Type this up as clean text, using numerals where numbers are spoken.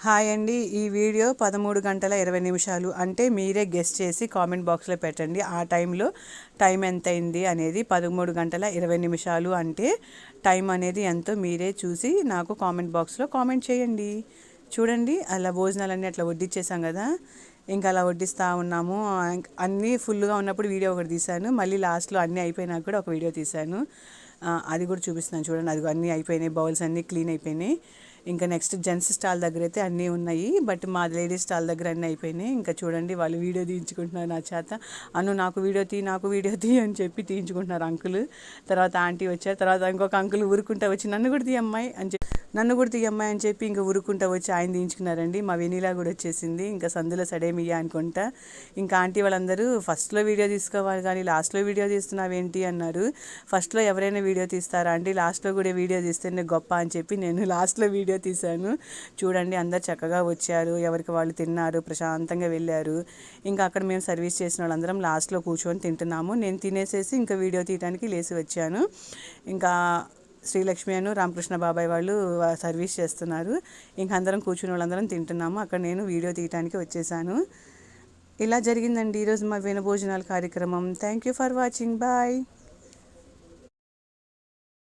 Hi అండి. ఈ video 13 గంటల 20 నిమిషాలు అంటే మీరే గెస్ చేసి కామెంట్ బాక్స్లో పెట్టండి. ఆ టైంలో టైం ఎంత అయింది అనేది 13 గంటల 20 నిమిషాలు అంటే టైం అనేది ఎంతో మీరే చూసి నాకు కామెంట్ బాక్స్లో కామెంట్ చేయండి. చూడండి, అలా భోజనాలన్నీ అట్లా వడ్డిచ్చేసాం కదా, ఇంకా అలా వడ్డిస్తూ ఉన్నాము. అన్నీ ఫుల్గా ఉన్నప్పుడు వీడియో ఒకటి తీశాను, మళ్ళీ లాస్ట్లో అన్నీ అయిపోయినాక కూడా ఒక వీడియో తీశాను. అది కూడా చూపిస్తున్నాను చూడండి. అది అన్నీ అయిపోయినాయి, బౌల్స్ అన్నీ క్లీన్ అయిపోయినాయి. ఇంకా నెక్స్ట్ జెంట్స్ స్టాల్ దగ్గర అయితే అన్నీ ఉన్నాయి, బట్ మా లేడీస్ స్టాల్ దగ్గర అన్నీ అయిపోయినాయి. ఇంకా చూడండి, వాళ్ళు వీడియో తీయించుకుంటున్నారు నా చేత. నాకు వీడియో తీ అని చెప్పి తీయించుకుంటున్నారు అంకుల్. తర్వాత ఆంటీ వచ్చారు, తర్వాత ఇంకొక అంకుల్ ఊరుకుంటా వచ్చి నన్ను కూడా తీయమ్మాయి అని చెప్పి ఇంకా ఊరుకుంటా వచ్చి ఆయన తీయించుకున్నారండి. మా వెనీలా కూడా వచ్చేసింది, ఇంకా సందులో సడేమియ్యా అనుకుంటా. ఇంకా ఆంటీ వాళ్ళందరూ ఫస్ట్లో వీడియో తీసుకోవాలి కానీ లాస్ట్లో వీడియో తీస్తున్నావేంటి అన్నారు. ఫస్ట్లో ఎవరైనా వీడియో తీస్తారా అండి, లాస్ట్లో కూడా వీడియో తీస్తేనే గొప్ప అని చెప్పి నేను లాస్ట్లో వీడియో తీశాను. చూడండి, అందరు చక్కగా వచ్చారు, ఎవరికి వాళ్ళు తిన్నారు, ప్రశాంతంగా వెళ్ళారు. ఇంకా అక్కడ మేము సర్వీస్ చేసిన వాళ్ళందరం లాస్ట్లో కూర్చొని తింటున్నాము. నేను తినేసేసి ఇంకా వీడియో తీయడానికి లేచి వచ్చాను. ఇంకా శ్రీలక్ష్మి అను రామకృష్ణ బాబాయ్ వాళ్ళు సర్వీస్ చేస్తున్నారు. ఇంకా అందరం కూర్చుని వాళ్ళందరం తింటున్నాము. అక్కడ నేను వీడియో తీయడానికి వచ్చేసాను. ఇలా జరిగిందండి ఈరోజు మా వినభోజనాల కార్యక్రమం. Thank you for watching. Bye.